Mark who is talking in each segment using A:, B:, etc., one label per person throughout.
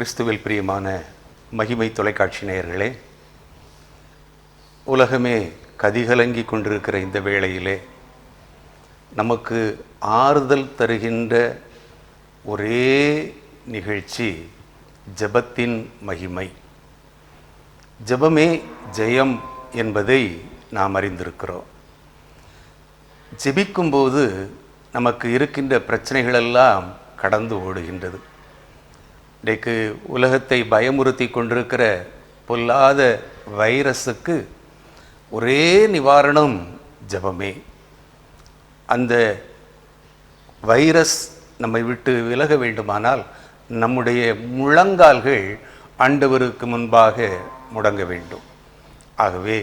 A: கிறிஸ்துவில் பிரியமான மகிமை தொலைக்காட்சி நேயர்களே, உலகமே கதிகலங்கி கொண்டிருக்கிற இந்த வேளையிலே நமக்கு ஆறுதல் தருகின்ற ஒரே நிகழ்ச்சி ஜெபத்தின் மகிமை. ஜெபமே ஜெயம் என்பதை நாம் அறிந்திருக்கிறோம். ஜெபிக்கும்போது நமக்கு இருக்கின்ற பிரச்சனைகளெல்லாம் கடந்து ஓடுகின்றது. இன்றைக்கு உலகத்தை பயமுறுத்தி கொண்டிருக்கிற பொல்லாத வைரஸுக்கு ஒரே நிவாரணம் ஜெபமே. அந்த வைரஸ் நம்மை விட்டு விலக வேண்டுமானால் நம்முடைய முழங்கால்கள் ஆண்டவருக்கு முன்பாக முடங்க வேண்டும். ஆகவே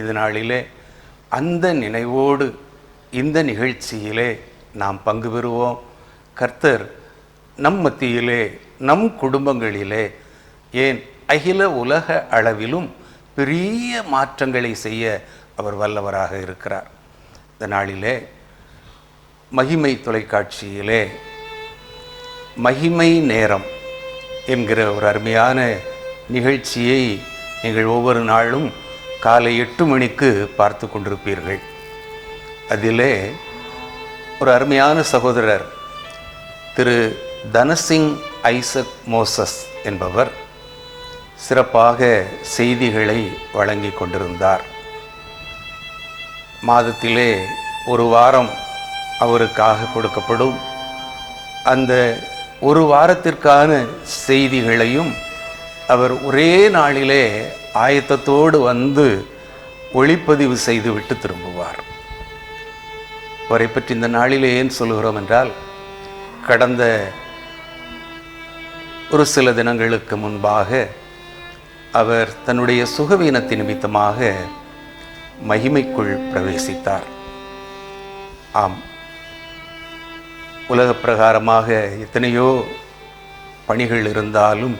A: இது நாளிலே அந்த நினைவோடு இந்த நிகழ்ச்சியிலே நாம் பங்கு பெறுவோம். கர்த்தர் நம் மத்தியிலே, நம் குடும்பங்களிலே, ஏன் அகில உலக அளவிலும் பெரிய மாற்றங்களை செய்ய அவர் வல்லவராக இருக்கிறார். இந்த நாளிலே மகிமை தொலைக்காட்சியிலே மகிமை நேரம் என்கிற ஒரு அருமையான நிகழ்ச்சியை நீங்கள் ஒவ்வொரு நாளும் காலை 8 மணிக்கு பார்த்து கொண்டிருப்பீர்கள். அதிலே ஒரு அருமையான சகோதரர் திரு தனசிங் ஐசக் மோசஸ் என்பவர் சிறப்பாக செய்திகளை வழங்கி கொண்டிருந்தார். மாதத்திலே ஒரு வாரம் அவருக்காக கொடுக்கப்படும். அந்த ஒரு வாரத்திற்கான செய்திகளையும் அவர் ஒரே நாளிலே ஆயத்தத்தோடு வந்து ஒளிப்பதிவு செய்து விட்டு திரும்புவார். அவரை பற்றி இந்த நாளிலே ஏன் சொல்கிறோம் என்றால், கடந்த ஒரு சில தினங்களுக்கு முன்பாக அவர் தன்னுடைய சுகவீனத்தின் நிமித்தமாக மகிமைக்குள் பிரவேசித்தார். ஆம், உலக பிரகாரமாக எத்தனையோ பணிகள் இருந்தாலும்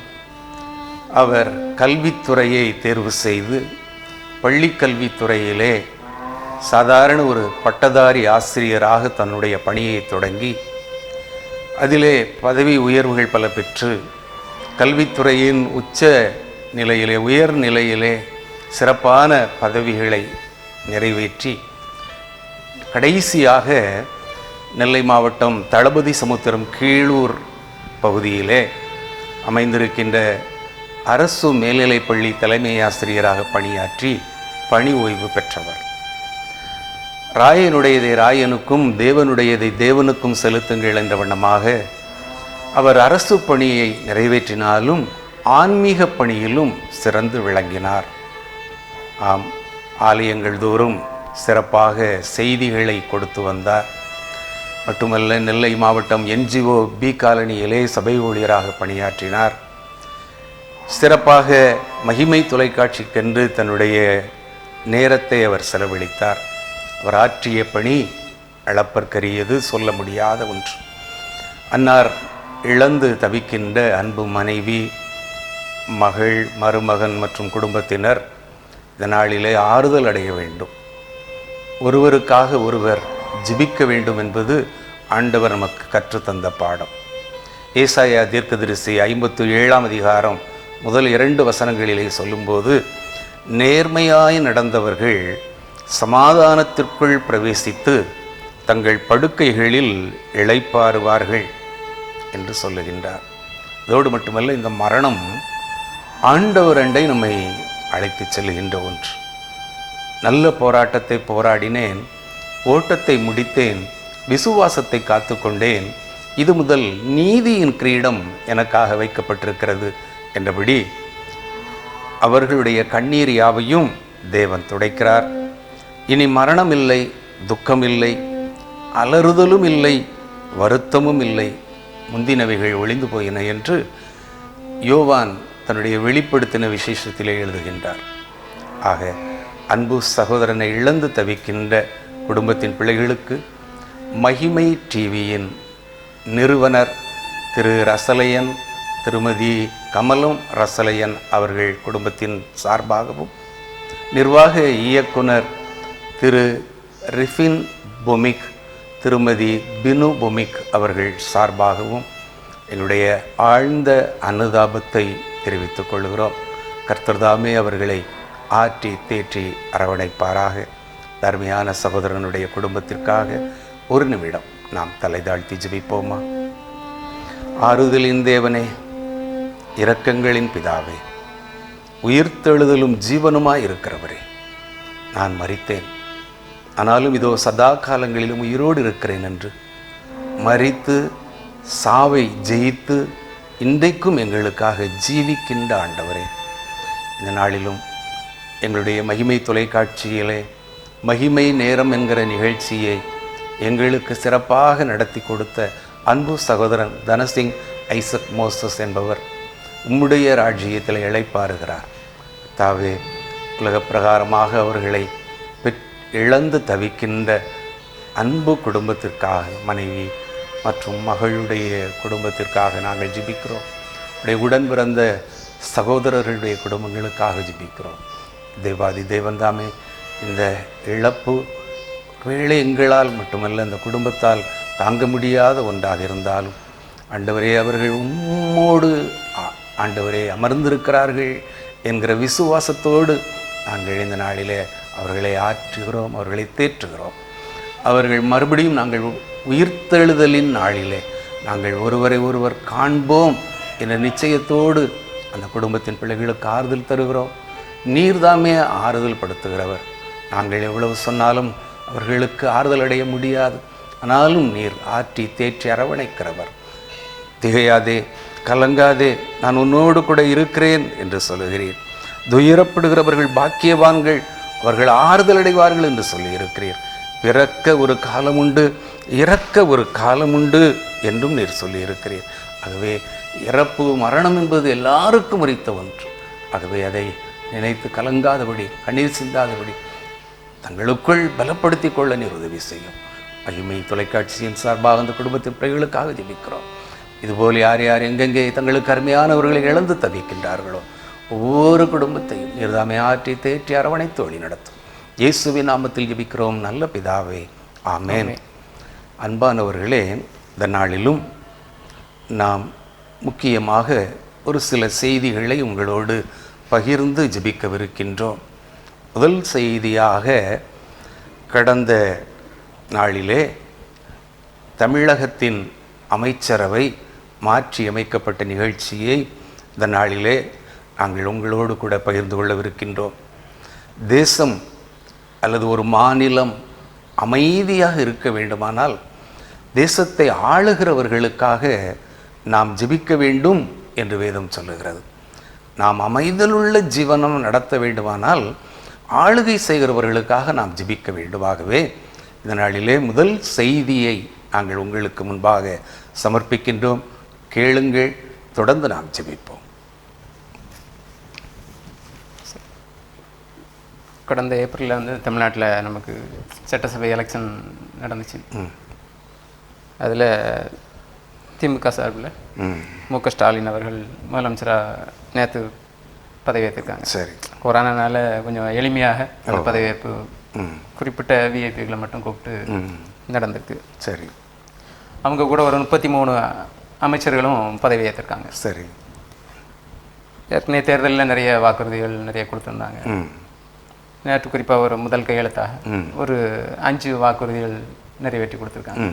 A: அவர் கல்வித்துறையை தேர்வு செய்து பள்ளிக்கல்வித்துறையிலே சாதாரண ஒரு பட்டதாரி ஆசிரியராக தன்னுடைய பணியை தொடங்கி அதிலே பதவி உயர்வுகள் பல பெற்று கல்வித்துறையின் உச்ச நிலையிலே, உயர் நிலையிலே சிறப்பான பதவிகளை நிறைவேற்றி கடைசியாக நெல்லை மாவட்டம் தளபதி சமுத்திரம் கீழூர் பகுதியிலே அமைந்திருக்கின்ற அரசு மேல்நிலைப்பள்ளி தலைமை ஆசிரியராக பணியாற்றி பணி ஓய்வு பெற்றவர். ராயனுடையதை ராயனுக்கும் தேவனுடையதை தேவனுக்கும் செலுத்துங்கள் என்ற வண்ணமாக அவர் அரசு பணியை நிறைவேற்றினாலும் ஆன்மீக பணியிலும் சிறந்து விளங்கினார். ஆம், ஆலயங்கள் தோறும் சிறப்பாக செய்திகளை கொடுத்து வந்தார். மட்டுமல்ல, நெல்லை மாவட்டம் NGO B காலனியிலே சபை ஊழியராக பணியாற்றினார். சிறப்பாக மகிமை தொலைக்காட்சிக்கென்று தன்னுடைய நேரத்தை அவர் செலவழித்தார். அவர் ஆற்றிய பணி அளப்பற்கரியது, சொல்ல முடியாத ஒன்று. அன்னார் இழந்து தவிக்கின்ற அன்பு மனைவி, மகள், மருமகன் மற்றும் குடும்பத்தினர் இந்த நாளிலே ஆறுதல் அடைய வேண்டும். ஒருவருக்காக ஒருவர் ஜெபிக்க வேண்டும் என்பது ஆண்டவர் நமக்கு கற்றுத்தந்த பாடம். ஏசாயா தீர்க்கதரிசி 57ஆம் அதிகாரம் முதல் 2 வசனங்களிலே சொல்லும்போது, நேர்மையாய் நடந்தவர்கள் சமாதானத்திற்குள் பிரவேசித்து தங்கள் படுக்கைகளில் இளைப்பாறுவார்கள் என்று சொல்லுகின்றார். அதோடு மட்டுமல்ல, இந்த மரணம் ஆண்டவர் அண்டை நம்மை அழைத்து செல்லுகின்ற ஒன்று. நல்ல போராட்டத்தை போராடினேன், ஓட்டத்தை முடித்தேன், விசுவாசத்தை காத்து கொண்டேன், இது முதல் நீதியின் கிரீடம் எனக்காக வைக்கப்பட்டிருக்கிறது என்றபடி அவர்களுடைய கண்ணீர் யாவையும் தேவன் துடைக்கிறார். இனி மரணம் இல்லை, துக்கம் இல்லை, அலறுதலும் இல்லை, வருத்தமும் இல்லை, முந்தினவைகள் ஒளிந்து போயின என்று யோவான் தன்னுடைய வெளிப்படுத்தின விசேஷத்திலே எழுதுகின்றார். ஆக, அன்பு சகோதரனை இழந்து தவிக்கின்ற குடும்பத்தின் பிள்ளைகளுக்கு மகிமை டிவியின் நிறுவனர் திரு ரசலையன், திருமதி கமலம் ரசலையன் அவர்கள் குடும்பத்தின் சார்பாகவும், நிர்வாக இயக்குனர் திரு ரிஃபின் பொமிக், திருமதி பினு பொமிக் அவர்கள் சார்பாகவும், எங்களுடைய ஆழ்ந்த அனுதாபத்தை தெரிவித்துக் கொள்கிறோம். கர்த்தர்தாமே அவர்களை ஆற்றி தேற்றி அரவணைப்பாராக. தர்மையான சகோதரனுடைய குடும்பத்திற்காக ஒரு நிமிடம் நாம் தலை தாழ்த்தி ஜெபிப்போமா? ஆறுதலின் தேவனே, இரக்கங்களின் பிதாவே, உயிர்த்தெழுதலும் ஜீவனுமாய் இருக்கிறவரே, நான் மரித்தேன், ஆனாலும் இதோ சதா காலங்களிலும் உயிரோடு இருக்கிறேன் என்று மரித்து சாவை ஜெயித்து இன்றைக்கும் எங்களுக்காக ஜீவிக்கின்ற ஆண்டவரே, இந்த நாளிலும் எங்களுடைய மகிமை தொலைக்காட்சியிலே மகிமை நேரம் என்கிற நிகழ்ச்சியை எங்களுக்கு சிறப்பாக நடத்தி கொடுத்த அன்பு சகோதரன் தனசிங் ஐசக் மோசஸ் என்பவர் உம்முடைய ராஜ்யத்தில் இளைப்பாறுகிறார். தாவே, உலக பிரகாரமாக அவர்களை இழந்து தவிக்கின்ற அன்பு குடும்பத்திற்காக, மனைவி மற்றும் மகளுடைய குடும்பத்திற்காக நாங்கள் ஜெபிக்கிறோம். உடைய உடன் பிறந்த சகோதரர்களுடைய குடும்பங்களுக்காக ஜெபிக்கிறோம். தேவாதி தேவன்தாமே, இந்த இழப்பு வேளை எங்களால் மட்டுமல்ல இந்த குடும்பத்தால் தாங்க முடியாத ஒன்றாக இருந்தாலும் ஆண்டவரே, அவர்கள் உம்மோடு ஆண்டவரே அமர்ந்திருக்கிறார்கள் என்கிற விசுவாசத்தோடு நாங்கள் இந்த நாளிலே அவர்களை ஆற்றுகிறோம், அவர்களை தேற்றுகிறோம். அவர்கள் மறுபடியும் நாங்கள் உயிர்த்தெழுதலின் நாளிலே நாங்கள் ஒருவரை ஒருவர் காண்போம் என்ற நிச்சயத்தோடு அந்த குடும்பத்தின் பிள்ளைகளுக்கு ஆறுதல் தருகிறோம். நீர்தாமே ஆறுதல் படுத்துகிறவர். நாங்கள் எவ்வளவு சொன்னாலும் அவர்களுக்கு ஆறுதல் அடைய முடியாது. ஆனாலும் நீர் ஆற்றி தேற்றி அரவணைக்கிறவர். திகையாதே, கலங்காதே, நான் உன்னோடு கூட இருக்கிறேன் என்று சொல்லுகிறீர். துயரப்படுகிறவர்கள் பாக்கியவான்கள், அவர்கள் ஆறுதல் அடைவார்கள் என்று சொல்லியிருக்கிறீர். பிறக்க ஒரு காலம் உண்டு, இறக்க ஒரு காலம் உண்டு என்றும் நீர் சொல்லியிருக்கிறீர். ஆகவே இறப்பு மரணம் என்பது எல்லாருக்கும் உரித்த ஒன்று. ஆகவே அதை நினைத்து கலங்காதபடி, கண்ணீர் சிந்தாதபடி தங்களுக்குள் பலப்படுத்திக் கொள்ள நீர் உதவி செய்யும். மகிமை தொலைக்காட்சியின் சார்பாக அந்த குடும்பத்தின் பிள்ளைகளுக்காக ஜெபிக்கிறோம். இதுபோல் யார் யார் எங்கெங்கே தங்களுக்கு அருமையானவர்களை இழந்து தவிக்கின்றார்களோ ஒவ்வொரு குடும்பத்தையும் நீர்தாமே ஆற்றி தேற்றி அரவணைத்து வழி நடத்தும். இயேசுவின் நாமத்தில் ஜெபிக்கிறோம் நல்ல பிதாவே, ஆமென். அன்பானவர்களே, இந்த நாளிலும் நாம் முக்கியமாக ஒரு சில செய்திகளை உங்களோடு பகிர்ந்து ஜெபிக்கவிருக்கின்றோம். முதல் செய்தியாக, கடந்த நாளிலே தமிழகத்தின் அமைச்சரவை மாற்றி அமைக்கப்பட்ட நிகழ்ச்சியை இந்த நாளிலே நாங்கள் உங்களோடு கூட பகிர்ந்து கொள்ளவிருக்கின்றோம். தேசம் அல்லது ஒரு மாநிலம் அமைதியாக இருக்க வேண்டுமானால் தேசத்தை ஆளுகிறவர்களுக்காக நாம் ஜெபிக்க வேண்டும் என்று வேதம் சொல்லுகிறது. நாம் அமைதலுள்ள ஜீவனம் நடத்த வேண்டுமானால் ஆளுகை செய்கிறவர்களுக்காக நாம் ஜெபிக்க வேண்டுமாகவே இந்த நாளிலே முதல் செய்தியை நாங்கள் உங்களுக்கு முன்பாக சமர்ப்பிக்கின்றோம். கேளுங்கள், தொடர்ந்து நாம் ஜெபிப்போம்.
B: கடந்த ஏப்ரலில் வந்து தமிழ்நாட்டில் நமக்கு சட்டசபை எலெக்ஷன் நடந்துச்சு. அதில் திமுக சார்பில் மு.க. ஸ்டாலின் அவர்கள் முதலமைச்சராக நேற்று பதவியேற்றிருக்காங்க.
A: சரி.
B: கொரோனானால கொஞ்சம் எளிமையாக அந்த பதவியேற்பு குறிப்பிட்ட விஐபிகளை மட்டும் கூப்பிட்டு நடந்திருக்கு.
A: சரி.
B: அவங்க கூட ஒரு 33 அமைச்சர்களும் பதவியேற்றிருக்காங்க.
A: சரி.
B: ஏற்கனவே தேர்தலில் நிறைய வாக்குறுதிகள் நிறைய கொடுத்துருந்தாங்க. நேற்று குறிப்பாக ஒரு முதல் கையெழுத்தாக ஒரு 5 வாக்குறுதிகள் நிறைவேற்றி கொடுத்துருக்காங்க.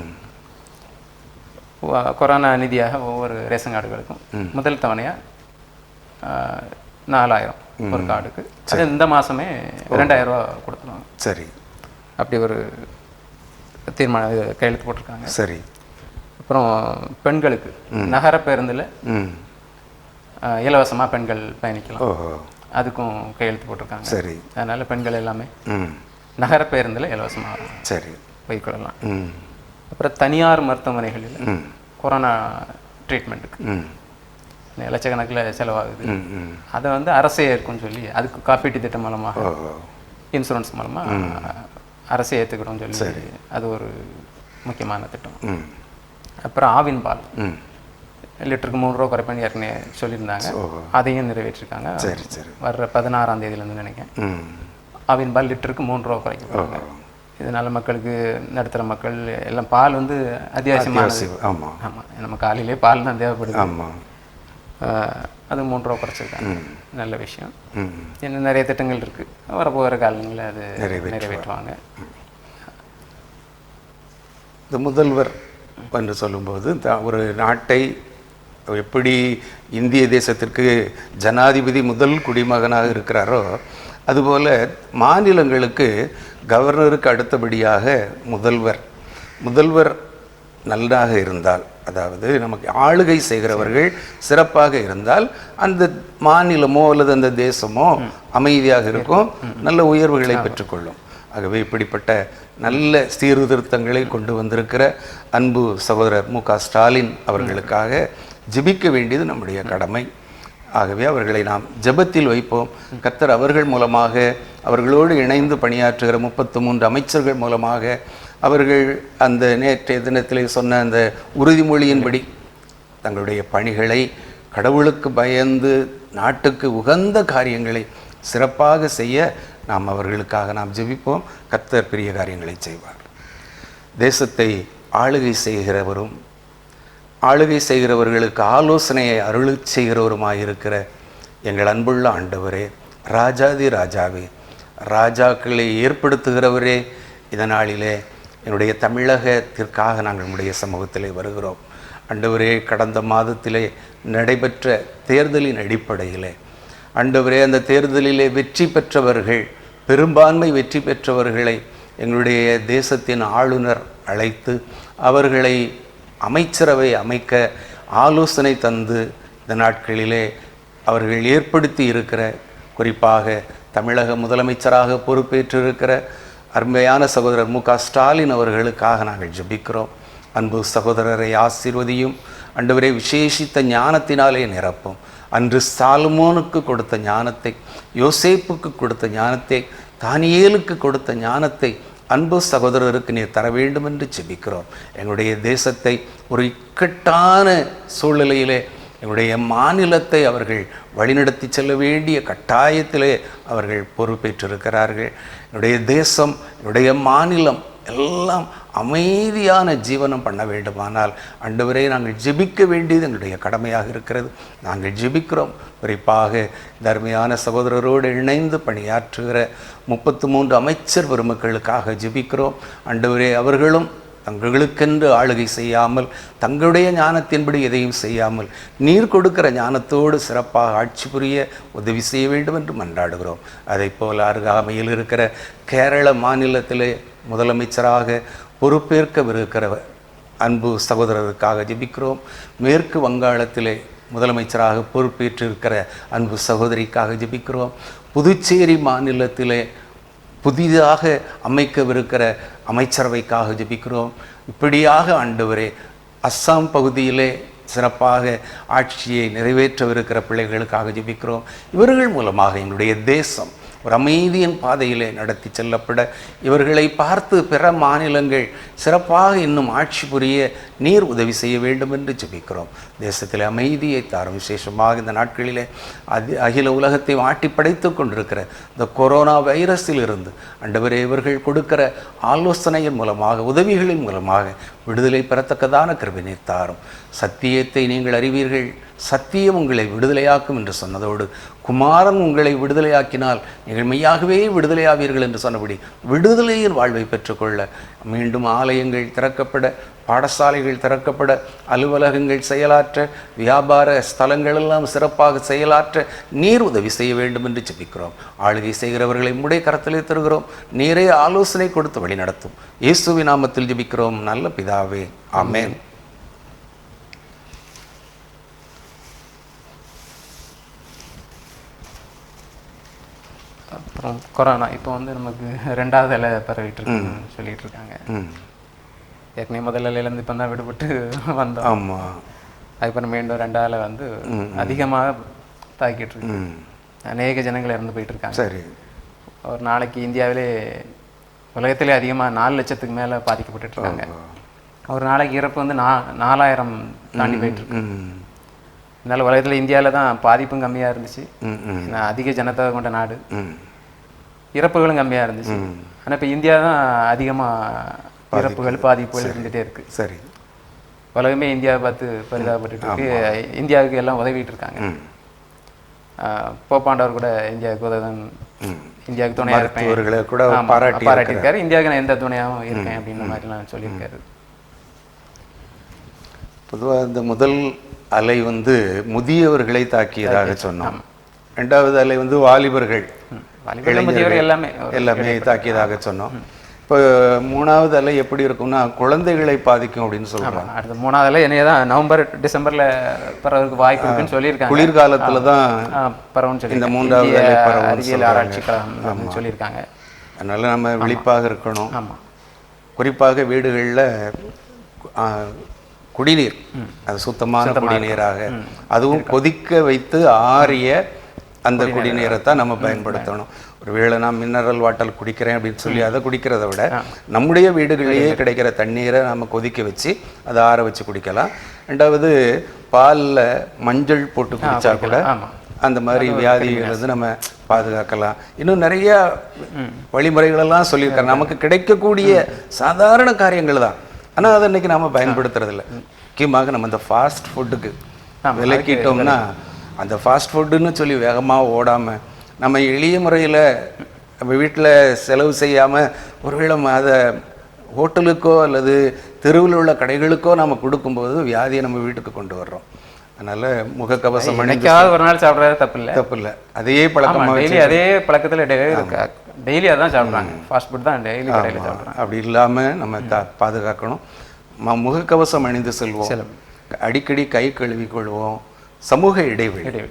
B: கொரோனா நிதியாக ஒவ்வொரு ரேஷன் கார்டுகளுக்கும் முதல் தவணையாக 4000 ஒரு கார்டுக்கு, அது இந்த மாதமே 2000 ரூபா கொடுத்துருவாங்க.
A: சரி.
B: அப்படி ஒரு தீர்மானம் கையெழுத்து போட்டிருக்காங்க.
A: சரி.
B: அப்புறம் பெண்களுக்கு நகர பேருந்தில் இலவசமாக பெண்கள் பயணிக்கலாம், அதுக்கும் கையெழுத்து போட்டிருக்காங்க.
A: சரி.
B: அதனால் பெண்கள் எல்லாமே நகர பேருந்தில் இலவசமாக
A: சரி
B: போய்க்கொள்ளலாம். அப்புறம் தனியார் மருத்துவமனைகளில் கொரோனா ட்ரீட்மெண்ட்டுக்கு லட்சக்கணக்கில் செலவாகுது. அதை வந்து அரசே இருக்குன்னு சொல்லி அதுக்கு காப்பீட்டு திட்டம் மூலமாக, இன்சூரன்ஸ் மூலமாக அரசே ஏற்றுக்கிறோம்னு சொல்லி அது ஒரு முக்கியமான திட்டம். அப்புறம் ஆவின் பால் லிட்டருக்கு 3 ரூபா குறைப்பேன்னு ஏற்கனவே சொல்லியிருந்தாங்க, அதையும் நிறைவேற்றிருக்காங்க. வர்ற 16ஆம் தேதியிலேருந்து நினைக்கிறேன் ஆவின் பால் லிட்டருக்கு 3 ரூபா குறைக்க போகிறாங்க. இது நல்ல மக்களுக்கு, நடுத்தர மக்கள் எல்லாம் பால் வந்து அத்தியாவசியமானது.
A: ஆமாம்
B: ஆமாம், நம்ம காலையிலே பால் தான் தேவைப்படுது.
A: ஆமாம்.
B: அது 3 ரூபா குறைச்சிருக்காங்க. நல்ல விஷயம். இன்னும் நிறைய திட்டங்கள் இருக்குது, வரப்போகிற காலங்களில் அது நிறைவேற்றுவாங்க.
A: இந்த முதல்வர் என்று சொல்லும்போது ஒரு நாட்டை எப்படி இந்திய தேசத்திற்கு ஜனாதிபதி முதல் குடிமகனாக இருக்கிறாரோ, அதுபோல் மாநிலங்களுக்கு கவர்னருக்கு அடுத்தபடியாக முதல்வர் நல்லாக இருந்தால், அதாவது நமக்கு ஆளுகை செய்கிறவர்கள் சிறப்பாக இருந்தால் அந்த மாநிலமோ அல்லது அந்த தேசமோ அமைதியாக இருக்கும், நல்ல உயர்வுகளை பெற்றுக்கொள்ளும். ஆகவே இப்படிப்பட்ட நல்ல சீர்திருத்தங்களை கொண்டு வந்திருக்கிற அன்பு சகோதரர் மு க ஸ்டாலின் அவர்களுக்காக ஜெபிக்க வேண்டியது நம்முடைய கடமை. ஆகவே அவர்களை நாம் ஜெபத்தில் வைப்போம். கர்த்தர் அவர்கள் மூலமாக, அவர்களோடு இணைந்து பணியாற்றுகிற 33 அமைச்சர்கள் மூலமாக, அவர்கள் அந்த நேற்றைய தினத்திலே சொன்ன அந்த உறுதிமொழியின்படி தங்களுடைய பணிகளை கடவுளுக்கு பயந்து நாட்டுக்கு உகந்த காரியங்களை சிறப்பாக செய்ய நாம் அவர்களுக்காக நாம் ஜெபிப்போம். கர்த்தர் பெரிய காரியங்களை செய்வார். தேசத்தை ஆளுகை செய்கிறவரும் ஆளுகை செய்கிறவர்களுக்கு ஆலோசனையை அருளி செய்கிறவருமாயிருக்கிற எங்கள் அன்புள்ள ஆண்டவரே, ராஜாதி ராஜாவே, ராஜாக்களை ஏற்படுத்துகிறவரே, இதனாளிலே என்னுடைய தமிழகத்திற்காக நாங்கள் நம்முடைய சமூகத்திலே வருகிறோம். ஆண்டவரே, கடந்த மாதத்திலே நடைபெற்ற தேர்தலின் அடிப்படையிலே ஆண்டவரே, அந்த தேர்தலிலே வெற்றி பெற்றவர்கள், பெரும்பான்மை வெற்றி பெற்றவர்களை எங்களுடைய தேசத்தின் ஆளுநர் அழைத்து அவர்களை அமைச்சரவை அமைக்க ஆலோசனை தந்து இந்த நாட்களிலே அவர்கள் ஏற்படுத்தி இருக்கிற, குறிப்பாக தமிழக முதலமைச்சராக பொறுப்பேற்றிருக்கிற அருமையான சகோதரர் மு க ஸ்டாலின் அவர்களுக்காக நாங்கள் ஜெபிக்கிறோம். அன்பு சகோதரரை ஆசீர்வதியும். ஆண்டவரே, விசேஷித்த ஞானத்தினாலே நிரப்பும். அன்று சாலமோனுக்கு கொடுத்த ஞானத்தை, யோசேப்புக்கு கொடுத்த ஞானத்தை, தானியேலுக்கு கொடுத்த ஞானத்தை அன்பு சகோதரருக்கு நீர் தர வேண்டும் என்று ஜெபிக்கிறோம். எங்களுடைய தேசத்தை ஒரு இக்கட்டான சூழ்நிலையிலே, எங்களுடைய மாநிலத்தை அவர்கள் வழிநடத்தி செல்ல வேண்டிய கட்டாயத்திலே அவர்கள் பொறுப்பேற்றிருக்கிறார்கள். என்னுடைய தேசம், என்னுடைய மாநிலம் எல்லாம் அமைதியான ஜீவனம் பண்ண வேண்டுமானால் ஆண்டவரே, நாங்கள் ஜெபிக்க வேண்டியது எங்களுடைய கடமையாக இருக்கிறது. நாங்கள் ஜெபிக்கிறோம். குறிப்பாக தர்மையான சகோதரரோடு இணைந்து பணியாற்றுகிற 33 அமைச்சர் பெருமக்களுக்காக ஜெபிக்கிறோம். ஆண்டவரே, அவர்களும் தங்களுக்கென்று ஆளுகை செய்யாமல், தங்களுடைய ஞானத்தின்படி எதையும் செய்யாமல், நீர் கொடுக்கிற ஞானத்தோடு சிறப்பாக ஆட்சி புரிய உதவி செய்ய வேண்டும் என்று மன்றாடுகிறோம். அதை போல் அருகாமையில் இருக்கிற கேரள மாநிலத்திலே முதலமைச்சராக பொறுப்பேற்கவிருக்கிற அன்பு சகோதரருக்காக ஜெபிக்கிறோம். மேற்கு வங்காளத்திலே முதலமைச்சராக பொறுப்பேற்றிருக்கிற அன்பு சகோதரிக்காக ஜெபிக்கிறோம். புதுச்சேரி மாநிலத்திலே புதிதாக அமைக்கவிருக்கிற அமைச்சரவைக்காக ஜெபிக்கிறோம். இப்படியாக ஆண்டவரே, அஸ்ஸாம் பகுதியிலே சிறப்பாக ஆட்சியை நிறைவேற்றவிருக்கிற பிள்ளைகளுக்காக ஜெபிக்கிறோம். இவர்கள் மூலமாக எங்களுடைய தேசம் ஒரு அமைதியின் பாதையிலே நடத்தி செல்லப்பட, இவர்களை பார்த்து பிற மாநிலங்கள் சிறப்பாக இன்னும் ஆட்சி புரிய நீர் உதவி செய்ய வேண்டும் என்று ஜெபிக்கிறோம். தேசத்தில் அமைதியை தாரும். விசேஷமாக இந்த நாட்களிலே அகில உலகத்தை ஆட்டி படைத்து கொண்டிருக்கிற இந்த கொரோனா வைரஸில் இருந்து ஆண்டவரே, இவர்கள் கொடுக்கிற ஆலோசனையின் மூலமாக, உதவிகளின் மூலமாக விடுதலை பெறத்தக்கதான கிருபை தாரும். சத்தியத்தை நீங்கள் அறிவீர்கள், சத்தியம் உங்களை விடுதலையாக்கும் என்று சொன்னதோடு, குமாரன் உங்களை விடுதலையாக்கினால் நீங்கள் மெய்யாகவே விடுதலையாவீர்கள் என்று சொன்னபடி விடுதலையின் வாழ்வை பெற்றுக்கொள்ள மீண்டும் ஆலயங்கள் திறக்கப்பட, பாடசாலைகள் திறக்கப்பட, அலுவலகங்கள் செயலாற்ற, வியாபார ஸ்தலங்களெல்லாம் சிறப்பாக செயலாற்ற நீர் உதவி செய்ய வேண்டும் என்று ஜெபிக்கிறோம். ஆளுகை செய்கிறவர்களை உம்முடைய கரத்திலே தருகிறோம். நீரே ஆலோசனை கொடுத்து வழி நடத்தும். இயேசுவின் நாமத்தில் ஜெபிக்கிறோம் நல்ல பிதாவே, ஆமென்.
B: அப்புறம் கொரோனா இப்போ வந்து நமக்கு 2வது அலை பரவிட்டு இருக்குன்னு சொல்லிட்டு இருக்காங்க. ஏற்கனவே முதல் அலையிலேருந்து இப்போ தான் விடுபட்டு வந்தோம்.
A: ஆமாம்.
B: அதுக்கப்புறம் மீண்டும் 2வது அலை வந்து அதிகமாக தாக்கிட்டு இருக்கு. அநேக ஜனங்கள் இறந்து போயிட்டு இருக்காங்க.
A: சரி.
B: ஒரு நாளைக்கு இந்தியாவிலே உலகத்திலே அதிகமாக 4 லட்சத்துக்கு மேலே பாதிக்கப்பட்டு இருக்காங்க. ஒரு நாளைக்கு இறப்பு வந்து 4000 தாண்டி போயிட்டு இருக்கு. இதனால் உலகத்தில் இந்தியாவில் தான் பாதிப்பும் கம்மியாக இருந்துச்சு. அதிக ஜனத்தொகை கொண்ட நாடு, இறப்புகளும் கம்மியாக இருந்துச்சு. ஆனால் இப்போ இந்தியா தான் அதிகமாக இறப்புகள் பாதிப்புகள் இருந்துகிட்டே இருக்குது.
A: சரி.
B: உலகமே இந்தியாவை பார்த்து பரிதாபப்பட்டு இருக்கு. இந்தியாவுக்கு எல்லாம் உதவிட்டு இருக்காங்க. போப்பாண்டவர் கூட இந்தியாவுக்கு உதவும், இந்தியாவுக்கு துணையாக இருப்பேன்
A: கூட
B: பாராட்டியிருக்காரு. இந்தியாவுக்கு நான் எந்த துணையாகவும் இருக்கேன் அப்படின்ற மாதிரிலாம் சொல்லியிருக்காரு.
A: பொதுவாக இந்த முதல் அலை முதியவர்களை தாக்கியதாக சொன்னோம். ரெண்டாவது அலை வாலிபர்கள் எல்லாமே தாக்கியதாக சொன்னோம். இப்போ மூணாவது அலை எப்படி இருக்கும்னா குழந்தைகளை பாதிக்கும் அப்படின்னு சொல்றாங்க.
B: அடுத்த மூணாவது அலை என்னதான் நவம்பர் டிசம்பர்ல பரவறதுக்கு வாய்ப்பு இருக்குன்னு சொல்லியிருக்காங்க.
A: குளிர்காலத்துல தான்
B: பரவும் சொல்லி
A: இந்த மூன்றாவது அலை பரவும்
B: அறிவியல் ஆராய்ச்சி கழகம் சொல்லியிருக்காங்க.
A: அதனால நம்ம விழிப்பாக இருக்கணும். குறிப்பாக வீடுகளில் குடிநீர், அது சுத்தமான குடிநீராக, அதுவும் கொதிக்க வைத்து ஆறிய அந்த குடிநீரை தான் நம்ம பயன்படுத்தணும். ஒருவேளை நான் மினரல் வாட்டர் குடிக்கிறேன் அப்படின்னு சொல்லி அதை குடிக்கிறத விட நம்முடைய வீடுகளிலேயே கிடைக்கிற தண்ணீரை நம்ம கொதிக்க வச்சு அதை ஆற வச்சு குடிக்கலாம். ரெண்டாவது பாலில் மஞ்சள் போட்டு குடித்தா கூட அந்த மாதிரி வியாதிகள் நம்ம பாதுகாக்கலாம். இன்னும் நிறைய வழிமுறைகளெல்லாம் சொல்லியிருக்காங்க. நமக்கு கிடைக்கக்கூடிய சாதாரண காரியங்கள் தான், ஆனால் அதை இன்னைக்கு நாம் பயன்படுத்துறதில்ல. முக்கியமாக நம்ம இந்த ஃபாஸ்ட் ஃபுட்டுக்கு விலக்கிட்டோம்னா, அந்த ஃபாஸ்ட் ஃபுட்டுன்னு சொல்லி வேகமாக ஓடாமல் நம்ம எளிய முறையில் நம்ம வீட்டில் செலவு செய்யாமல் ஒருவேளை அதை ஹோட்டலுக்கோ அல்லது தெருவில் உள்ள கடைகளுக்கோ நம்ம கொடுக்கும்போது வியாதியை நம்ம வீட்டுக்கு கொண்டு வர்றோம். அதனால் முகக்கவசம்
B: என்னைக்காவது ஒரு நாள் சாப்பிட்றது தப்பு இல்லை.
A: அதே பழக்கமாக
B: டெய்லி அதே பழக்கத்தில் டெய்லி அதான் சாப்பிட்றாங்க. ஃபாஸ்ட் ஃபுட் தான் டெய்லி கடையில் சாப்பிட்றாங்க.
A: அப்படி இல்லாமல் நம்ம பாதுகாக்கணும். முகக்கவசம் அணிந்து செல்வோம், அடிக்கடி கை கழுவி கொள்வோம், சமூக இடைவெளி,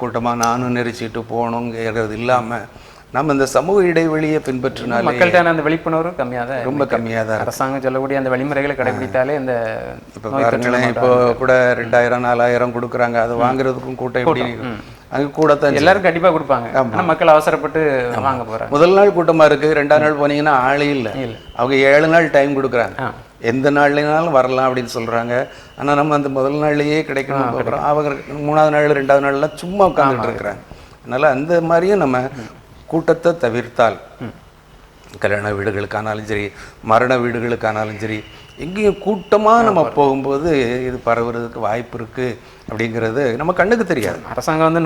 A: கூட்டமாக நானும் நெரிச்சிட்டு போகணுங்கிறது இல்லாமல் நம்ம இந்த சமூக இடைவெளியை பின்பற்றினாலே
B: மக்கள்கிட்ட அந்த விழிப்புணர்வு
A: ரொம்ப கம்மியாக தான்.
B: அரசாங்கம் சொல்லக்கூடிய அந்த வழிமுறைகளை கடைபிடித்தாலே இந்த
A: இப்போ பாருங்களேன், இப்போ கூட 2000 4000 கொடுக்குறாங்க, அது வாங்குறதுக்கும் கூட்டம் எப்படி அங்கே கூடத்தான்
B: எல்லாரும் கண்டிப்பாக கொடுப்பாங்க. ஆனால் மக்கள் அவசரப்பட்டு வாங்க போகிறாங்க.
A: முதல் நாள் கூட்டமாக இருக்குது, 2ஆம் நாள் போனீங்கன்னா ஆளே இல்லை. அவங்க 7 நாள் டைம் கொடுக்குறாங்க, எந்த நாள்லனாலும் வரலாம் அப்படின்னு சொல்கிறாங்க. ஆனால் நம்ம அந்த முதல் நாள்லேயே கிடைக்கணும் போகிறோம். அவங்க 3ஆவது நாள் 2ஆவது நாள்லாம் சும்மா உட்காந்துட்டு இருக்கிறாங்க. அதனால் அந்த மாதிரியும் நம்ம கூட்டத்தை தவிர்த்தால், கல்யாண வீடுகளுக்கானாலும் சரி, மரண வீடுகளுக்கானாலும் சரி, எங்கேயும் கூட்டமாக நம்ம போகும்போது இது பரவுறதுக்கு வாய்ப்பு இருக்குது அப்படிங்கிறது நம்ம கண்ணுக்கு தெரியாது.
B: அரசாங்கம்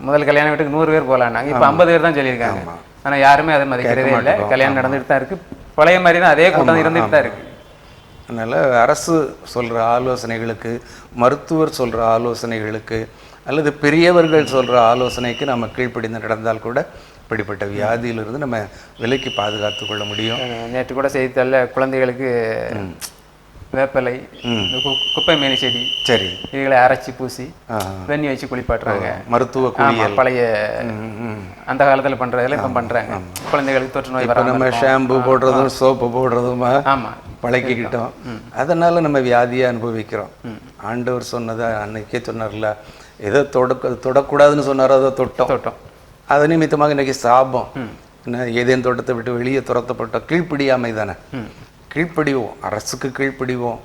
B: முதல் கல்யாண வீட்டுக்கு 100 பேர் போகலான்னாங்க, இப்போ 50 பேர் தான் சொல்லியிருக்காங்க. ஆனால் யாருமே அதை மதிக்கிறதே இல்லை. கல்யாணம் நடந்துட்டு தான் இருக்குது, பழைய மாதிரி தான் அதே கூட்டம் இருந்துட்டு தான் இருக்குது.
A: அதனால் அரசு சொல்கிற ஆலோசனைகளுக்கு, மருத்துவர் சொல்கிற ஆலோசனைகளுக்கு அல்லது பெரியவர்கள் சொல்கிற ஆலோசனைக்கு நம்ம கீழ்ப்படிந்து நடந்தால் கூட இப்படிப்பட்ட வியாதியிலிருந்து நம்ம விலைக்கு பாதுகாத்து கொள்ள முடியும்.
B: நேற்று கூட செய்தித்தாளில் குழந்தைகளுக்கு வேப்பலை, குப்பை மேனி செடி, சரி, இதுகளை அரைச்சி பூசி வெண்ணி வச்சு குளிப்பாட்டுறாங்க.
A: மருத்துவ குளியல்
B: பழைய அந்த காலத்தில் பண்ணுறதுல இப்போ பண்ணுறாங்க. குழந்தைகளுக்கு தொற்று நோய் வர
A: நம்ம ஷாம்பு போடுறதும் சோப்பு போடுறதுமா பழக்கிக்கிட்டோம். அதனால நம்ம வியாதியை அனுபவிக்கிறோம். ஆண்டவர் சொன்னதை அன்னைக்கே சொன்னார்ல, எதோ தொடக்கூடாதுன்னு சொன்னாரோ அதை தொட்டோம். அது நிமித்தமாக இன்றைக்கி சாபம். ஏதேன் தோட்டத்தை விட்டு வெளியே துரத்தப்பட்ட கீழ்ப்படியாமை தானே. கீழ்ப்படிவோம், அரசுக்கு கீழ்ப்படிவோம்,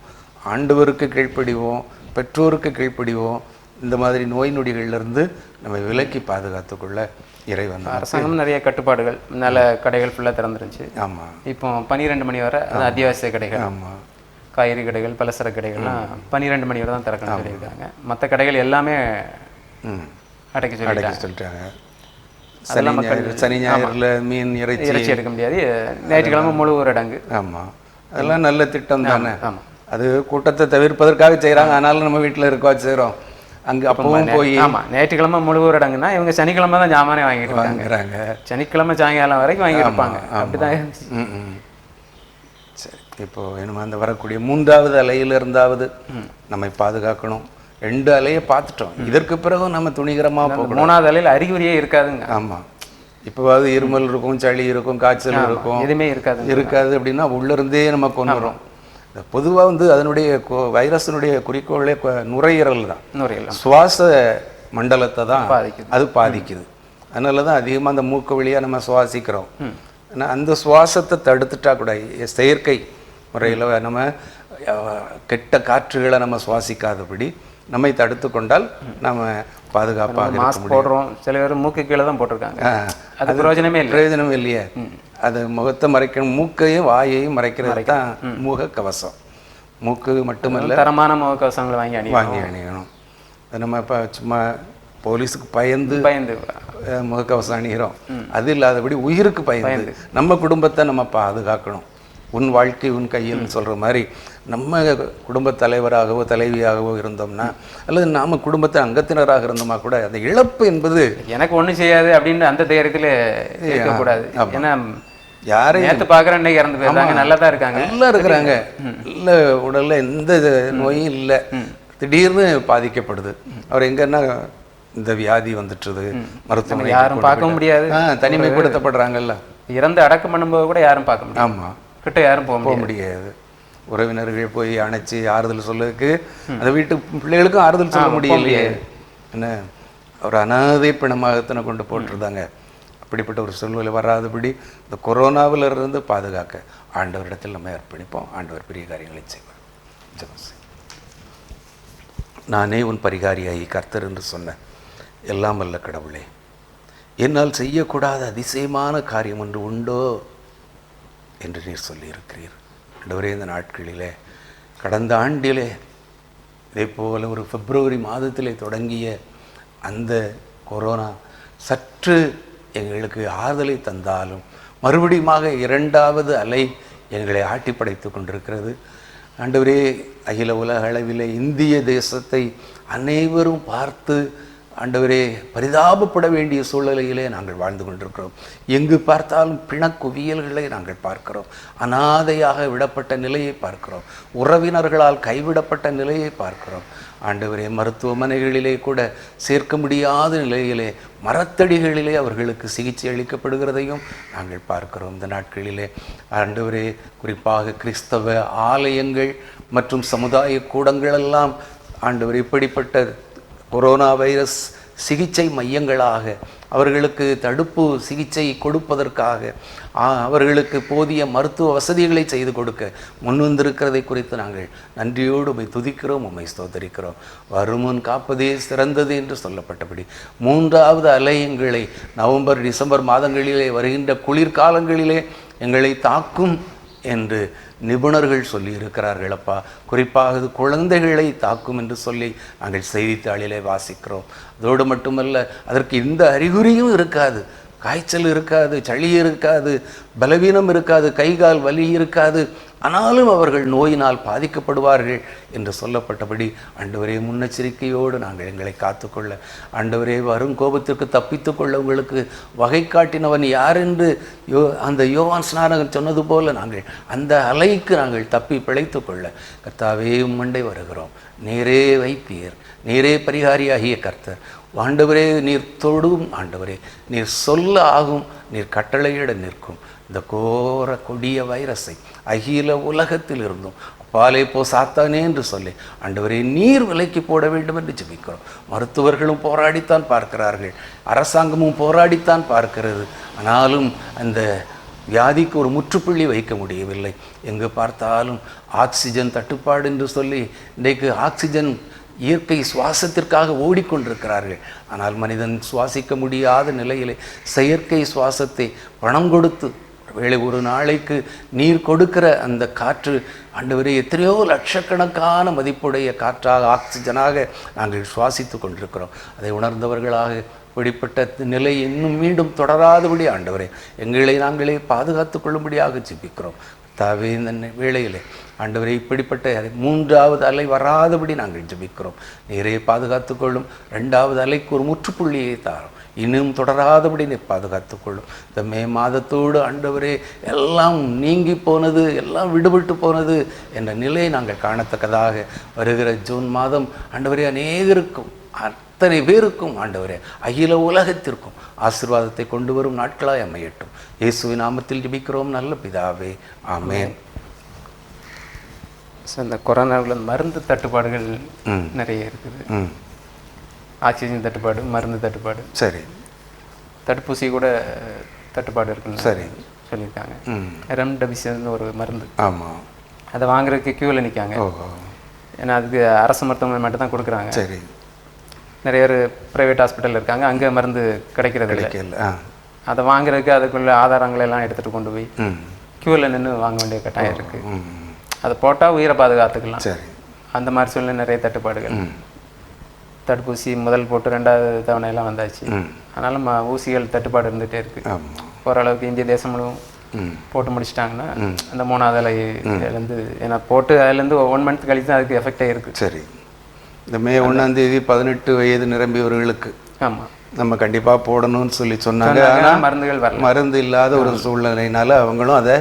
A: ஆண்டவருக்கு கீழ்ப்படிவோம், பெற்றோருக்கு கீழ்ப்படிவோம். இந்த மாதிரி நோய் நொடிகள்லேருந்து நம்ம விலக்கி பாதுகாத்துக்கொள்ள இறைவன்.
B: அரசாங்கம் நிறைய கட்டுப்பாடுகள், நல்ல கடைகள் ஃபுல்லாக திறந்துருந்துச்சு.
A: ஆமாம்,
B: இப்போ 12 மணி வரை அத்தியாவசிய கடைகள், ஆமாம், காய்கறி கடைகள், பலசர கடைகள்லாம் 12 மணி வரை தான் திறக்கணும்னு சொல்லியிருக்காங்க. மற்ற கடைகள் எல்லாமே அடைக்க சொல்லிட்டாங்க.
A: சனி ஞாயிறில் மீன்
B: இறைச்சி எடுக்க முடியாது. ஞாயிற்றுக்கிழமை முழு ஊரடங்கு.
A: ஆமாம், அதெல்லாம் நல்ல திட்டம் தானே. அது கூட்டத்தை தவிர்ப்பதற்காக செய்கிறாங்க. ஆனாலும் நம்ம வீட்டில் இருக்கா செய்கிறோம். அங்கே அப்பவும் போய்
B: ஆமாம், ஞாயிற்றுக்கிழமை முழு ஊரடங்குன்னா இவங்க சனிக்கிழமை தான் ஜாமானே வாங்கிட்டு வாங்குறாங்க. சனிக்கிழமை சாயங்காலம் வரைக்கும் வாங்கிட்டு இருப்பாங்க. அப்படிதான் இருந்துச்சு.
A: சரி, இப்போது என்னமா அந்த வரக்கூடிய 3வது அலையில் இருந்தாவது நம்மை பாதுகாக்கணும். 2 அலையை பார்த்துட்டோம். இதற்கு பிறகும் நம்ம துணிகரமாக போகணும்.
B: 3வது அலையில் அறிகுறியே இருக்காதுங்க.
A: ஆமாம், இப்போவாது இருமல் இருக்கும், சளி இருக்கும், காய்ச்சல் இருக்கும்,
B: எதுவுமே
A: இருக்காது அப்படின்னா உள்ளிருந்தே நம்ம கொண்டுறோம். பொதுவாக அதனுடைய வைரஸினுடைய குறிக்கோளே நுரையீரல் தான். சுவாச மண்டலத்தை தான் அது பாதிக்குது. அதனால தான் அதிகமாக அந்த மூக்கு வழியாக நம்ம சுவாசிக்கிறோம். ஆனால் அந்த சுவாசத்தை தடுத்துட்டா கூட, செயற்கை முறையில் நம்ம கெட்ட காற்றுகளை நம்ம சுவாசிக்காதபடி நம்மை தடுத்து கொண்டால் நம்ம பாதுகாப்பாக
B: மாஸ்க் போடுறோம், சில பேர் மூக்கு கீழே தான் போட்டிருக்காங்க. அது பிரயோஜனமே இல்லை.
A: பிரயோஜனம் இல்லையே. அது முகத்தை மறைக்கணும், மூக்கையும் வாயையும் மறைக்கிறது தான் முகக்கவசம். மூக்கு மட்டுமல்ல,
B: தரமான முகக்கவசங்களை வாங்கி
A: அணியணும். நம்ம இப்போ சும்மா போலீஸுக்கு பயந்து முகக்கவசம் அணிகிறோம், அது இல்லாதபடி உயிருக்கு பயந்து நம்ம குடும்பத்தை நம்ம பாதுகாக்கணும். உன் வாழ்க்கை உன் கையில்னு சொல்கிற மாதிரி நம்ம குடும்ப தலைவராகவோ தலைவியாகவோ இருந்தோம்னா, அல்லது நாம் குடும்பத்தை அங்கத்தினராக இருந்தோமா கூட அந்த இழப்பு என்பது
B: எனக்கு ஒன்றும் செய்யாது அப்படின்னு அந்த தைரியத்தில் இருக்கக்கூடாது. ஏன்னா
A: யாரையும்
B: நேற்று பார்க்குறேன், இன்னைக்கு இறந்து போயிருக்காங்க, நல்லா தான் இருக்காங்க,
A: நல்லா இருக்கிறாங்க, இல்லை உடலில் எந்த நோயும் இல்லை, திடீர்னு பாதிக்கப்படுது. அவர் எங்கன்னா இந்த வியாதி வந்துட்டுது, மருத்துவமனை
B: யாரும் பார்க்க முடியாது,
A: தனிமைப்படுத்தப்படுறாங்கல்ல.
B: இறந்து அடக்கம் பண்ணும்போது கூட யாரும் பார்க்க முடியாது.
A: ஆமாம்,
B: கிட்ட யாரும் போக
A: முடியாது. உறவினர்கள் போய் அணைச்சி ஆறுதல் சொல்லதுக்கு அந்த வீட்டு பிள்ளைகளுக்கும் ஆறுதல் சொல்ல முடியலையே. என்ன ஒரு அனாதை பிணமாகத்தனை கொண்டு போட்டுருந்தாங்க. அப்படிப்பட்ட ஒரு சூழ்நிலை வராதபடி இந்த கொரோனாவில் இருந்து பாதுகாக்க ஆண்டவரிடத்தில் நம்ம அர்ப்பணிப்போம். ஆண்டவர் பெரிய காரியங்களை செய்வார். ஜெபம். நானே உன் பரிகாரியாகி கர்த்தர் என்று சொன்ன எல்லாம் வல்ல கடவுளே, என்னால் செய்யக்கூடாத அதிசயமான காரியம் ஒன்று உண்டோ என்று நீர் சொல்லியிருக்கிறீர். ஆண்டவரே, இந்த நாட்களிலே, கடந்த ஆண்டிலே இதே போல் ஒரு பிப்ரவரி மாதத்திலே தொடங்கிய அந்த கொரோனா சற்று எங்களுக்கு ஆறுதலை தந்தாலும் மறுபடியுமாக இரண்டாவது அலை எங்களை ஆட்டி படைத்து கொண்டிருக்கிறது. ஆண்டவரே, அகில உலக அளவிலே இந்திய தேசத்தை அனைவரும் பார்த்து ஆண்டவரே பரிதாபப்பட வேண்டிய சூழ்நிலையிலே நாங்கள் வாழ்ந்து கொண்டிருக்கிறோம். எங்கு பார்த்தாலும் பிணக்குவியல்களை நாங்கள் பார்க்கிறோம். அனாதையாக விடப்பட்ட நிலையை பார்க்கிறோம். உறவினர்களால் கைவிடப்பட்ட நிலையை பார்க்கிறோம். ஆண்டவரே, மருத்துவமனைகளிலே கூட சேர்க்க முடியாத நிலையிலே மரத்தடிகளிலே அவர்களுக்கு சிகிச்சை அளிக்கப்படுகிறதையும் நாங்கள் பார்க்கிறோம். இந்த நாட்களிலே ஆண்டவரே, குறிப்பாக கிறிஸ்தவ ஆலயங்கள் மற்றும் சமுதாய கூடங்களெல்லாம் ஆண்டவர் இப்படிப்பட்ட கொரோனா வைரஸ் சிகிச்சை மையங்களாக அவர்களுக்கு தடுப்பு சிகிச்சை கொடுப்பதற்காக அவர்களுக்கு போதிய மருத்துவ வசதிகளை செய்து கொடுக்க முன்வந்திருக்கிறதை குறித்து நாங்கள் நன்றியோடு உம்மை துதிக்கிறோம், உம்மை ஸ்தோத்தரிக்கிறோம். வருமுன் காப்பதே சிறந்தது என்று சொல்லப்பட்டபடி மூன்றாவது அலை எங்களை நவம்பர் டிசம்பர் மாதங்களிலே வருகின்ற குளிர்காலங்களிலே எங்களை தாக்கும் என்று நிபுணர்கள் சொல்லி இருக்கிறார்கள். அப்பா, குறிப்பாக இது குழந்தைகளை தாக்கும் என்று சொல்லி நாங்கள் செய்தித்தாளிலே வாசிக்கிறோம். அதோடு மட்டுமல்ல, அதற்கு எந்த அறிகுறியும் இருக்காது. காய்ச்சல் இருக்காது, சளி இருக்காது, பலவீனம் இருக்காது, கைகால் வலி இருக்காது. ஆனாலும் அவர்கள் நோயினால் பாதிக்கப்படுவார்கள் என்று சொல்லப்பட்டபடி ஆண்டவரே, முன்னெச்சரிக்கையோடு நாங்கள் எங்களை காத்துக்கொள்ள, ஆண்டவரே, வரும் கோபத்திற்கு தப்பித்து கொள்ள உங்களுக்கு வகை காட்டினவன் யார் என்று அந்த யோவான் ஸ்நானகன் சொன்னது போல நாங்கள் அந்த அலைக்கு நாங்கள் தப்பி பிழைத்து கொள்ள கர்த்தாவே உம்மண்டை வருகிறோம். நீரே வைப்பீர், நீரே பரிகாரியாகிய கர்த்தர். ஆண்டவரே, நீர் தொடும், ஆண்டவரே நீர் சொல்ல ஆகும், நீர் கட்டளையிட நிற்கும். இந்த கோர கொடிய வைரஸை அகில உலகத்தில் இருந்தும் அப்பாலே போ சாத்தானே என்று சொல்லி ஆண்டவரே நீர் விலைக்கு போட வேண்டும் என்று ஜெபிக்கிறோம். மருத்துவர்களும் போராடித்தான் பார்க்கிறார்கள், அரசாங்கமும் போராடித்தான் பார்க்கிறது. ஆனாலும் அந்த வியாதிக்கு ஒரு முற்றுப்புள்ளி வைக்க முடியவில்லை. எங்கு பார்த்தாலும் ஆக்சிஜன் தட்டுப்பாடு என்று சொல்லி இன்றைக்கு ஆக்சிஜன் இயற்கை சுவாசத்திற்காக ஓடிக்கொண்டிருக்கிறார்கள். ஆனால் மனிதன் சுவாசிக்க முடியாத நிலையிலே செயற்கை சுவாசத்தை பணம் கொடுத்து வேளை ஒரு நாளைக்கு நீர் கொடுக்கிற அந்த காற்று ஆண்டவரே எத்தனையோ லட்சக்கணக்கான மதிப்புடைய காற்றாக ஆக்சிஜனாக நாங்கள் சுவாசித்து கொண்டிருக்கிறோம். அதை உணர்ந்தவர்களாக இப்படிப்பட்ட நிலை இன்னும் மீண்டும் தொடராதபடி ஆண்டவரே எங்களை நாங்களே பாதுகாத்து கொள்ளும்படியாக ஜெபிக்கிறோம். தாவே, இந்த வேளையிலே ஆண்டவரே இப்படிப்பட்ட மூன்றாவது அலை வராதபடி நாங்கள் ஜெபிக்கிறோம். நீரே பாதுகாத்து கொள்ளும். ரெண்டாவது அலைக்கு ஒரு முற்றுப்புள்ளியை தாரும். இன்னும் தொடராதபடி நீர் பாதுகாத்துக்கொள்ளும். இந்த மே மாதத்தோடு ஆண்டவரே எல்லாம் நீங்கி போனது, எல்லாம் விடுபட்டு போனது என்ற நிலையை நாங்கள் காணத்தக்கதாக வருகிற ஜூன் மாதம் ஆண்டவரே அநேகருக்கும் அத்தனை பேருக்கும் ஆண்டவரே அகில உலகத்திற்கும் ஆசீர்வாதத்தை கொண்டு வரும் நாட்களாய் அமையட்டும். இயேசுவின் நாமத்தில் ஜெபிக்கிறோம் நல்ல பிதாவே, ஆமென்.
B: இந்த கொரோனாவில் மருந்து தட்டுப்பாடுகள் நிறைய இருக்குது. ஆக்சிஜன் தட்டுப்பாடு, மருந்து தட்டுப்பாடு, சரி, தடுப்பூசி கூட தட்டுப்பாடு இருக்குன்னு சரி சொல்லியிருக்காங்க. ரெம்டெசிவிர்னு ஒரு மருந்து, ஆமாம், அதை வாங்குறதுக்கு க்யூவில் நிற்காங்க. ஏன்னா அதுக்கு அரசு மருத்துவமனை மட்டும் தான் கொடுக்குறாங்க. சரி, நிறைய பேர் ப்ரைவேட் ஹாஸ்பிட்டல் இருக்காங்க, அங்கே மருந்து கிடைக்கிறது இல்லை. அதை வாங்குறதுக்கு அதுக்குள்ள ஆதாரங்களை எல்லாம் எடுத்துகிட்டு கொண்டு போய் க்யூவில் நின்று வாங்க வேண்டிய கட்டாயம் இருக்குது. அதை போட்டால் உயிரை பாதுகாத்துக்கலாம். அந்த மாதிரி சூழ்நிலை நிறைய தட்டுப்பாடுகள். தடுப்பூசி முதல் போட்டு 2வது தவணையெல்லாம் வந்தாச்சு. அதனால் ஊசிகள் தட்டுப்பாடு இருந்துகிட்டே இருக்குது. ஓரளவுக்கு இந்திய தேசம் முழுவதும் போட்டு முடிச்சிட்டாங்கன்னா அந்த 3வது அலையிலேருந்து, ஏன்னா போட்டு அதுலேருந்து 1 மந்த் கழித்து தான் அதுக்கு எஃபெக்ட் ஆகிருக்கு.
A: சரி, இந்த மே 1ஆம் தேதி 18 வயது நிரம்பியவர்களுக்கு
B: ஆமாம்
A: நம்ம கண்டிப்பாக போடணும்னு சொன்னாங்க. ஆனால்
B: மருந்துகள் வரல,
A: மருந்து இல்லாத ஒரு சூழ்நிலையினால அவங்களும் அதை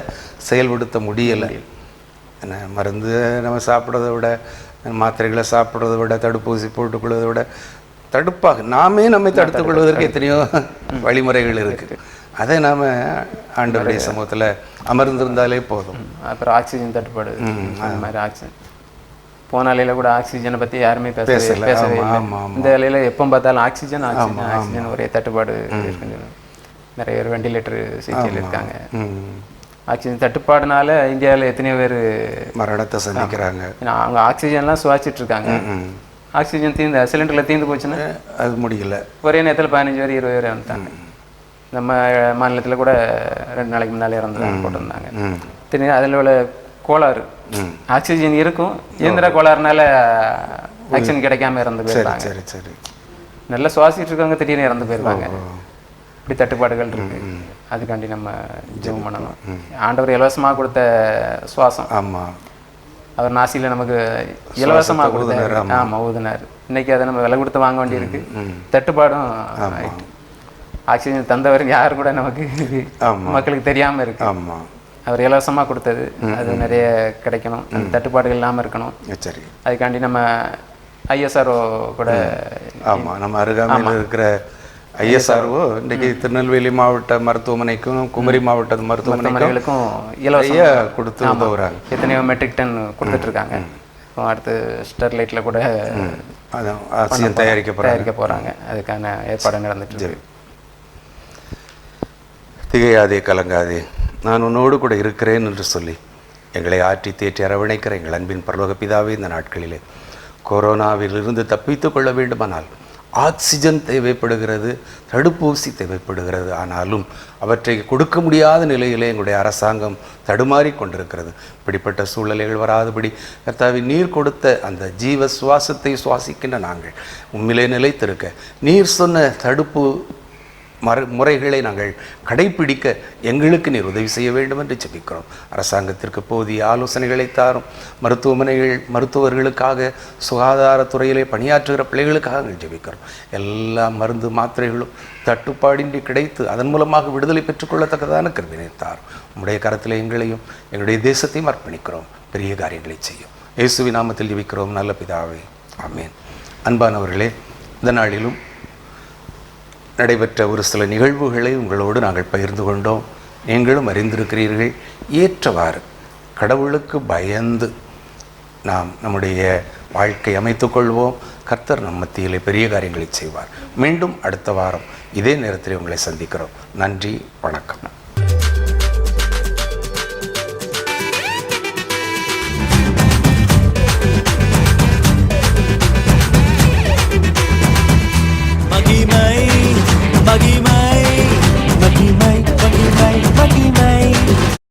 A: செயல்படுத்த முடியலை. ஏன்னா மருந்து நம்ம சாப்பிட்றத விட, மாத்திரைகளை சாப்பிட்றத விட, தடுப்பூசி போட்டுக்கொள்வதை விட தடுப்பாக நாமே நம்மை தடுத்துக் கொள்வதற்கு எத்தனையோ வழிமுறைகள் இருக்குது. அதை நாம் ஆண்டவருடைய சமூகத்தில் அமர்ந்திருந்தாலே போதும்.
B: அப்புறம் ஆக்சிஜன் தட்டுப்பாடு, அந்த மாதிரி ஆக்சிஜன் போன அலையில் கூட ஆக்சிஜனை பற்றி யாருமே பேசவே இந்த அலையில் எப்போ பார்த்தாலும் ஆக்சிஜன் ஒரே தட்டுப்பாடு இருக்குன்னு நிறைய பேர் வெண்டிலேட்டர் சிகிச்சையில் இருக்காங்க. ஆக்சிஜன் தட்டுப்பாடுனால இந்தியாவில் எத்தனையோ பேர்
A: மரணத்தை சந்திக்கிறாங்க.
B: அவங்க ஆக்சிஜன்லாம் சுவாச்சிட்டு இருக்காங்க. ஆக்சிஜன் சிலிண்டரில் தீர்ந்து போச்சுன்னா
A: அது முடியல.
B: ஒரே நேரத்தில் 15 பேர் 20 பேர் வந்துட்டாங்க. நம்ம மாநிலத்தில் கூட 2 நாளைக்கு முன்னாலே இறந்து போட்டிருந்தாங்க. திடீர்னு அதில் உள்ள கோளாறு, ஆக்சிஜன் இருக்கும், இயந்திர கோளாறுனால ஆக்சிஜன் கிடைக்காம இறந்து போயிருக்காங்க.
A: சரி சரி,
B: நல்லா சுவாசிட்டு இருக்கவங்க திடீர்னு இறந்து போயிருக்காங்க. இப்படி தட்டுப்பாடுகள் இருக்கு. அதுக்காண்டி நம்ம ஜெபம் பண்ணணும். ஆண்டவர் இலவசமாக கொடுத்த சுவாசம்.
A: ஆமாம்,
B: அவர் நாசியில் நமக்கு இலவசமாக கொடுத்தாரு. ஆமாம், ஊதுனார். இன்னைக்கு அதை நம்ம விலை கொடுத்து வாங்க வேண்டியிருக்கு. தட்டுப்பாடும் ஆயிட்டு. ஆக்சிஜன் தந்தவர் யாரும் கூட நமக்கு மக்களுக்கு தெரியாமல் இருக்கு.
A: ஆமாம்,
B: அவர் இலவசமாக கொடுத்தது, அது நிறைய கிடைக்கணும், அந்த தட்டுப்பாடுகள் இல்லாமல் இருக்கணும்.
A: சரி,
B: அதுக்காண்டி நம்ம ISRO கூட.
A: ஆமாம், நம்ம அருகாமையில் இருக்கிற ISRO இன்றைக்கி திருநெல்வேலி மாவட்ட மருத்துவமனைக்கும் குமரி மாவட்ட மருத்துவமனைகளுக்கும் இலவச கொடுத்து உதவுறாங்க.
B: எத்தனையோ மெட்ரிக் டன் கொடுத்துட்ருக்காங்க. இப்போ அடுத்து ஸ்டெர்லைட்டில் கூட
A: ஆக்சிஜன் தயாரிக்க
B: போகிறாங்க. அதுக்கான ஏற்பாடு நடந்துட்டு.
A: திகையாதே, கலங்காதே, நான் உன்னோடு கூட இருக்கிறேன் என்று சொல்லி எங்களை ஆற்றி தேற்றி அரவணைக்கிற எங்கள் அன்பின் பரலோக பிதாவே, இந்த நாட்களிலே கொரோனாவிலிருந்து தப்பித்து கொள்ள வேண்டுமானால் ஆக்சிஜன் தேவைப்படுகிறது, தடுப்பூசி தேவைப்படுகிறது. ஆனாலும் அவற்றை கொடுக்க முடியாத நிலையிலே எங்களுடைய அரசாங்கம் தடுமாறி கொண்டிருக்கிறது. இப்படிப்பட்ட சூழ்நிலைகள் வராதபடி கர்த்தாவே, நீர் கொடுத்த அந்த ஜீவ சுவாசத்தை சுவாசிக்கின்ற நாங்கள் உண்மையிலே நிலைத்திருக்க நீர் சொன்ன தடுப்பு முறைகளை நாங்கள் கடைப்பிடிக்க எங்களுக்கு நீர் உதவி செய்ய வேண்டும் என்று ஜெபிக்கிறோம். அரசாங்கத்திற்கு போதிய ஆலோசனைகளை தாரும். மருத்துவர்களுக்காக, சுகாதாரத்துறையிலே பணியாற்றுகிற பிள்ளைகளுக்காக நாங்கள் ஜெபிக்கிறோம். எல்லா மருந்து மாத்திரைகளும் தட்டுப்பாடின்றி கிடைத்து அதன் மூலமாக விடுதலை பெற்றுக்கொள்ளத்தக்கதான கிருபையை தாரும். உம்முடைய கரத்தில் எங்களையும் எங்களுடைய தேசத்தையும் அர்ப்பணிக்கிறோம். பெரிய காரியங்களை செய்யும். இயேசுவின் நாமத்தில் ஜெபிக்கிறோம் நல்ல பிதாவே, ஆமென். அன்பானவர்களே, இந்த நாளிலும் நடைபெற்ற ஒரு சில நிகழ்வுகளை உங்களோடு நாங்கள் பகிர்ந்து கொண்டோம். நீங்களும் அறிந்திருக்கிறீர்கள். ஏற்றவாறு கடவுளுக்கு பயந்து நாம் நம்முடைய வாழ்க்கை அமைத்துக்கொள்வோம். கர்த்தர் நம் மத்தியிலே பெரிய காரியங்களை செய்வார். மீண்டும் அடுத்த வாரம் இதே நேரத்தில் உங்களை சந்திக்கிறோம். நன்றி, வணக்கம்.